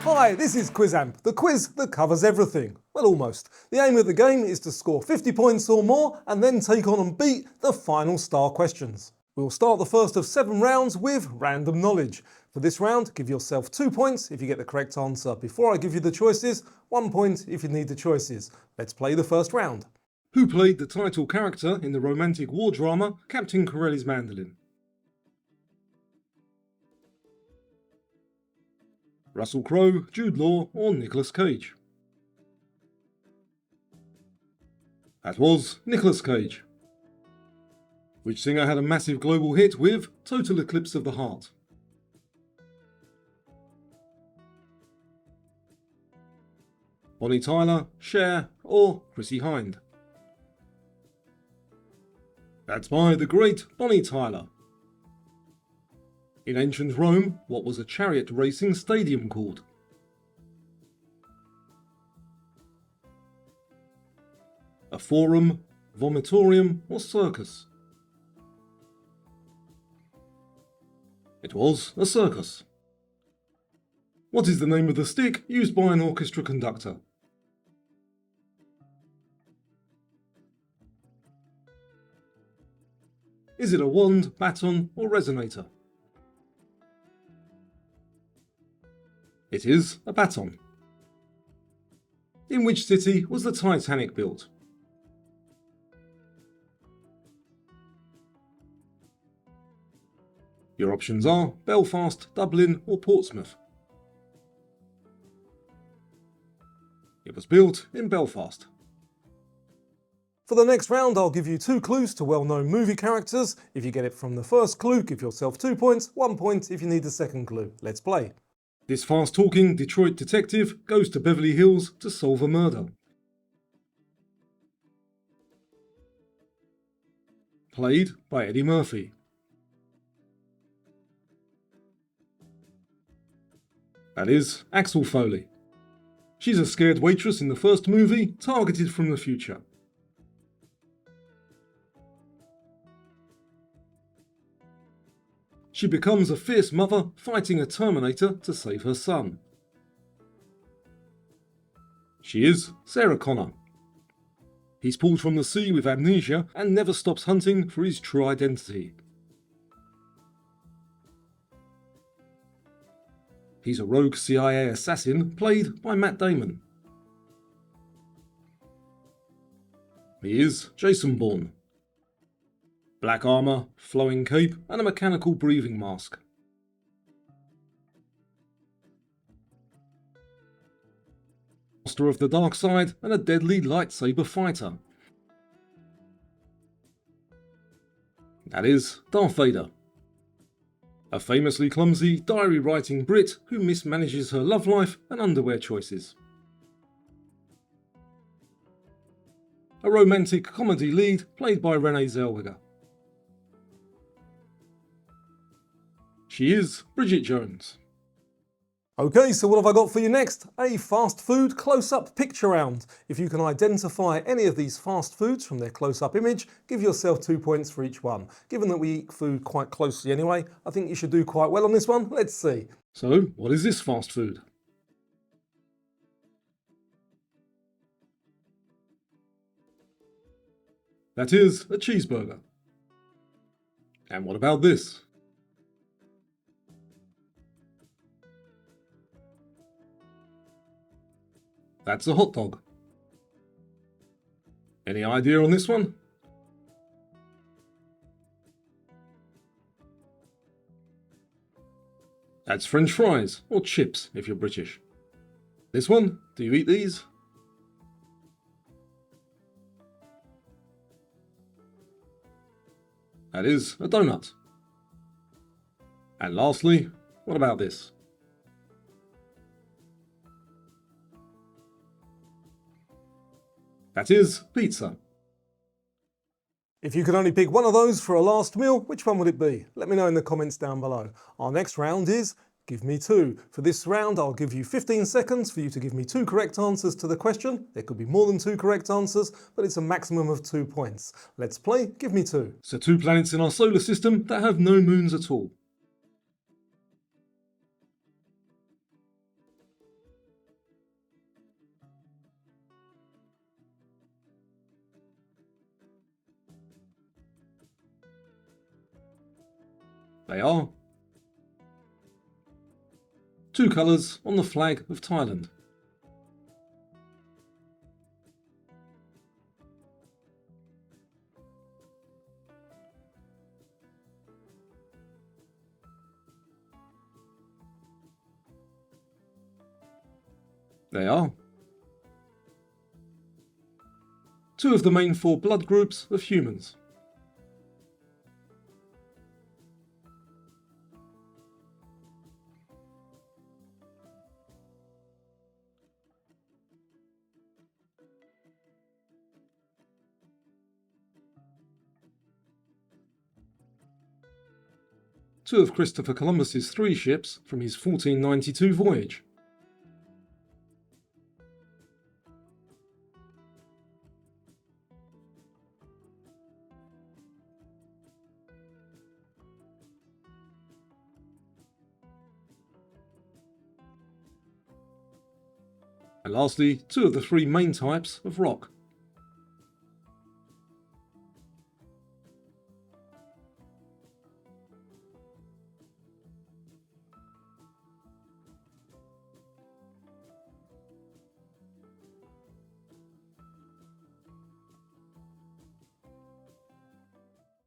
Hi, this is Quizamp, the quiz that covers everything. Well, almost. The aim of the game is to score 50 points or more and then take on and beat the final star questions. We'll start the first of 7 rounds with random knowledge. For this round, give yourself 2 points if you get the correct answer before I give you the choices, 1 point if you need the choices. Let's play the first round. Who played the title character in the romantic war drama Captain Corelli's Mandolin? Russell Crowe, Jude Law or Nicolas Cage? That was Nicolas Cage. Which singer had a massive global hit with Total Eclipse of the Heart? Bonnie Tyler, Cher or Chrissie Hynde? That's by the great Bonnie Tyler. In ancient Rome, what was a chariot racing stadium called? A forum, vomitorium or circus? It was a circus. What is the name of the stick used by an orchestra conductor? Is it a wand, baton or resonator? It is a baton. In which city was the Titanic built? Your options are Belfast, Dublin or Portsmouth. It was built in Belfast. For the next round, I'll give you 2 clues to well-known movie characters. If you get it from the first clue, give yourself 2 points, 1 point if you need the second clue. Let's play. This fast-talking Detroit detective goes to Beverly Hills to solve a murder. Played by Eddie Murphy. That is Axel Foley. She's a scared waitress in the first movie, targeted from the future. She becomes a fierce mother fighting a Terminator to save her son. She is Sarah Connor. He's pulled from the sea with amnesia and never stops hunting for his true identity. He's a rogue CIA assassin played by Matt Damon. He is Jason Bourne. Black armour, flowing cape and a mechanical breathing mask. Master of the dark side and a deadly lightsaber fighter. That is Darth Vader. A famously clumsy, diary-writing Brit who mismanages her love life and underwear choices. A romantic comedy lead played by Renee Zellweger. She is Bridget Jones. Okay, so what have I got for you next? A fast food close-up picture round. If you can identify any of these fast foods from their close-up image, give yourself 2 points for each one. Given that we eat food quite closely anyway, I think you should do quite well on this one. Let's see. So, what is this fast food? That is a cheeseburger. And what about this? That's a hot dog. Any idea on this one? That's French fries, or chips if you're British. This one, do you eat these? That is a donut. And lastly, what about this? That is pizza. If you could only pick one of those for a last meal, which one would it be? Let me know in the comments down below. Our next round is Give Me 2. For this round, I'll give you 15 seconds for you to give me 2 correct answers to the question. There could be more than 2 correct answers, but it's a maximum of 2 points. Let's play Give Me 2. So 2 planets in our solar system that have no moons at all. They are 2 colours on the flag of Thailand. They are 2 of the main 4 blood groups of humans. Two of Christopher Columbus's 3 ships from his 1492 voyage. And lastly, 2 of the 3 main types of rock.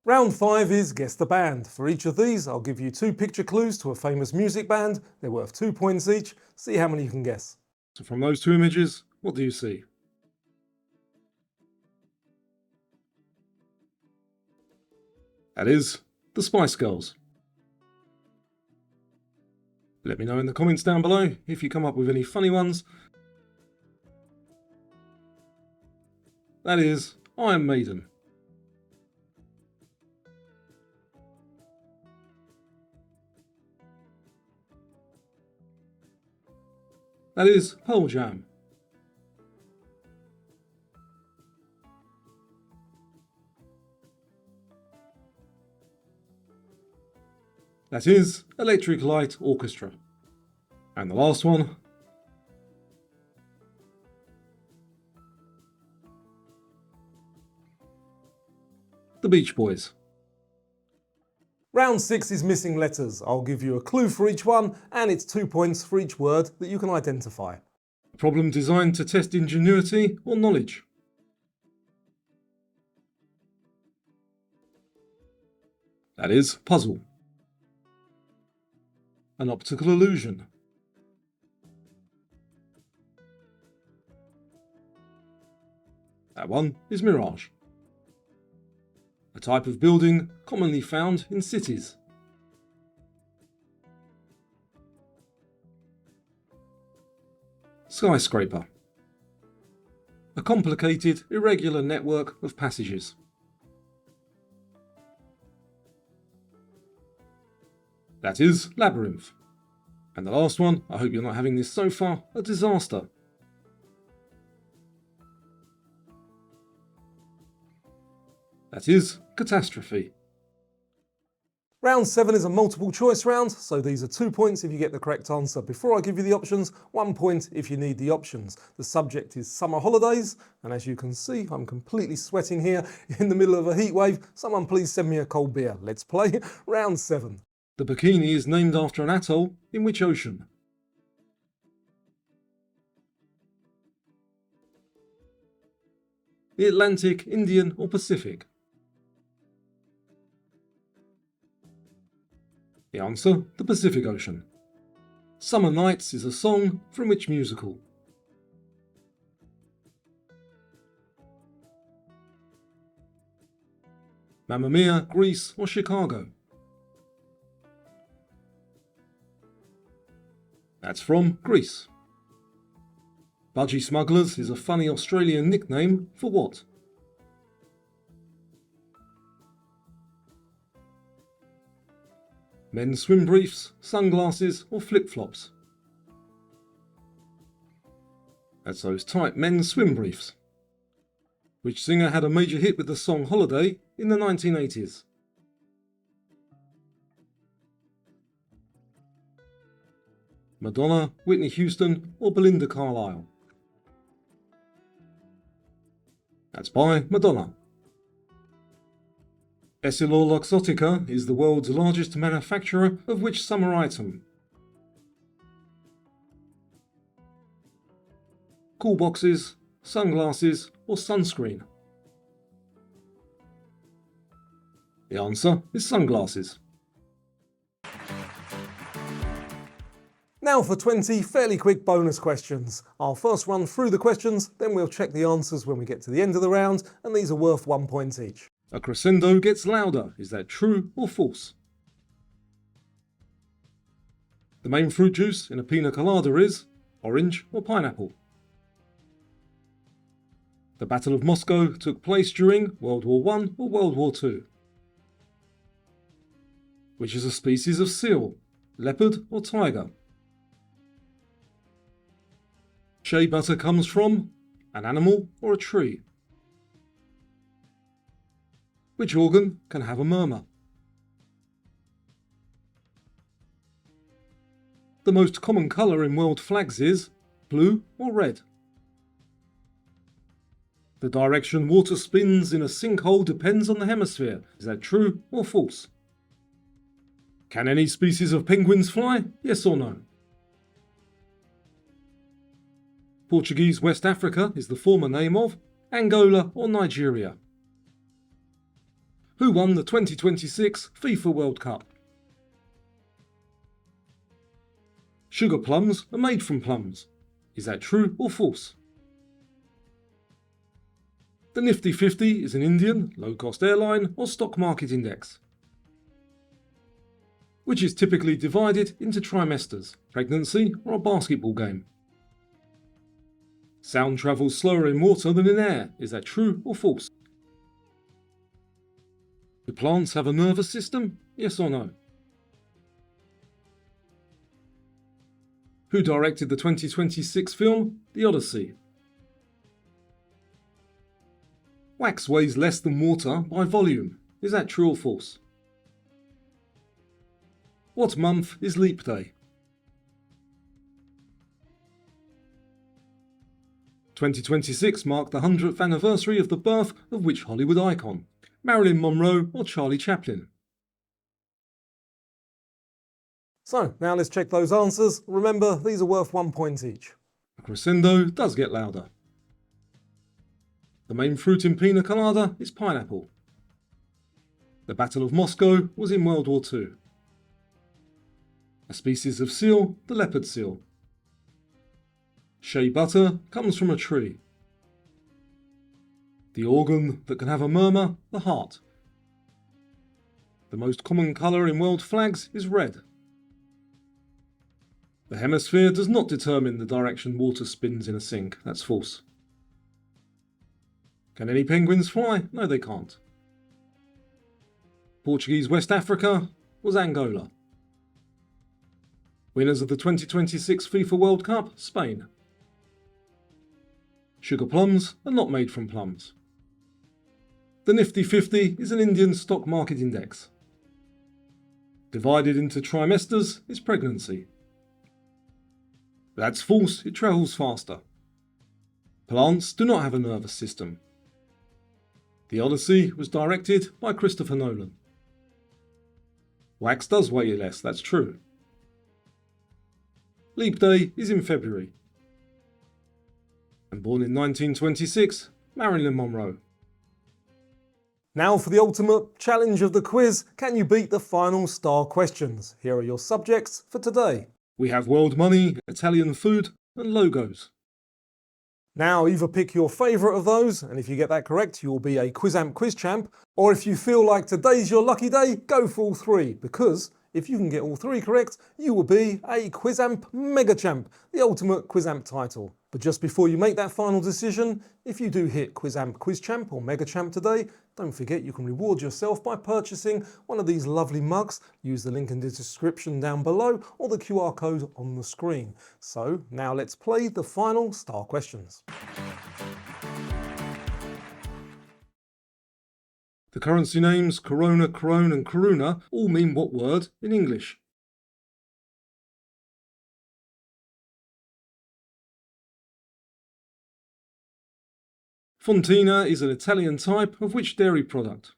Round 5 is Guess the Band. For each of these, I'll give you 2 picture clues to a famous music band. They're worth 2 points each. See how many you can guess. So from those 2 images, what do you see? That is the Spice Girls. Let me know in the comments down below if you come up with any funny ones. That is Iron Maiden. That is Pearl Jam. That is Electric Light Orchestra. And the last one, the Beach Boys. Round 6 is missing letters. I'll give you a clue for each one, and it's 2 points for each word that you can identify. A problem designed to test ingenuity or knowledge. That is puzzle. An optical illusion. That one is mirage. A type of building commonly found in cities. Skyscraper. A complicated, irregular network of passages. That is labyrinth. And the last one, I hope you're not having this so far, a disaster. That is catastrophe. Round 7 is a multiple choice round, so these are 2 points if you get the correct answer. Before I give you the options, 1 point if you need the options. The subject is summer holidays, and as you can see, I'm completely sweating here in the middle of a heat wave. Someone please send me a cold beer. Let's play round 7. The bikini is named after an atoll in which ocean? The Atlantic, Indian or Pacific? The answer, the Pacific Ocean. Summer Nights is a song from which musical? Mamma Mia, Grease or Chicago? That's from Greece. Budgie Smugglers is a funny Australian nickname for what? Men's swim briefs, sunglasses or flip-flops? That's those tight men's swim briefs. Which singer had a major hit with the song Holiday in the 1980s? Madonna, Whitney Houston or Belinda Carlisle? That's by Madonna. Essilor-Luxottica is the world's largest manufacturer of which summer item? Cool boxes, sunglasses, or sunscreen? The answer is sunglasses. Now for 20 fairly quick bonus questions. I'll first run through the questions, then we'll check the answers when we get to the end of the round, and these are worth 1 point each. A crescendo gets louder. Is that true or false? The main fruit juice in a pina colada is orange or pineapple? The Battle of Moscow took place during World War I or World War II? Which is a species of seal? Leopard or tiger? Shea butter comes from an animal or a tree? Which organ can have a murmur? The most common colour in world flags is blue or red? The direction water spins in a sinkhole depends on the hemisphere. Is that true or false? Can any species of penguins fly? Yes or no? Portuguese West Africa is the former name of Angola or Nigeria? Who won the 2026 FIFA World Cup? Sugar plums are made from plums. Is that true or false? The Nifty 50 is an Indian, low-cost airline or stock market index, which is typically divided into trimesters, pregnancy or a basketball game. Sound travels slower in water than in air. Is that true or false? Do plants have a nervous system? Yes or no? Who directed the 2026 film The Odyssey? Wax weighs less than water by volume. Is that true or false? What month is Leap Day? 2026 marked the 100th anniversary of the birth of which Hollywood icon? Marilyn Monroe or Charlie Chaplin? So, now let's check those answers. Remember, these are worth 1 point each. A crescendo does get louder. The main fruit in pina colada is pineapple. The Battle of Moscow was in World War II. A species of seal, the leopard seal. Shea butter comes from a tree. The organ that can have a murmur, the heart. The most common colour in world flags is red. The hemisphere does not determine the direction water spins in a sink. That's false. Can any penguins fly? No, they can't. Portuguese West Africa was Angola. Winners of the 2026 FIFA World Cup, Spain. Sugar plums are not made from plums. The Nifty 50 is an Indian stock market index. Divided into trimesters is pregnancy. That's false, it travels faster. Plants do not have a nervous system. The Odyssey was directed by Christopher Nolan. Wax does weigh less, that's true. Leap Day is in February. And born in 1926, Marilyn Monroe. Now for the ultimate challenge of the quiz, can you beat the final star questions? Here are your subjects for today. We have world money, Italian food, and logos. Now either pick your favourite of those, and if you get that correct, you will be a Quizamp quiz champ, or if you feel like today's your lucky day, go for all three, because if you can get all three correct, you will be a Quizamp Mega Champ, the ultimate Quizamp title. But just before you make that final decision, if you do hit Quizamp Quiz Champ or Mega Champ today, don't forget you can reward yourself by purchasing one of these lovely mugs. Use the link in the description down below or the QR code on the screen. So now let's play the final star questions. The currency names Corona, Crone and Karuna all mean what word in English? Fontina is an Italian type of which dairy product?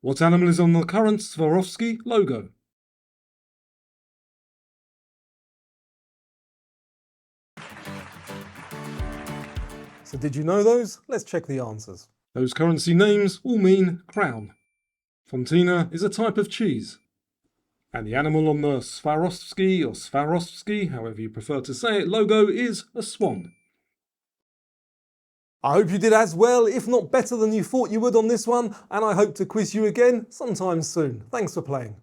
What animal is on the current Swarovski logo? So did you know those? Let's check the answers. Those currency names all mean crown. Fontina is a type of cheese. And the animal on the Swarovski, or Swarovski, however you prefer to say it, logo is a swan. I hope you did as well, if not better than you thought you would on this one, and I hope to quiz you again sometime soon. Thanks for playing.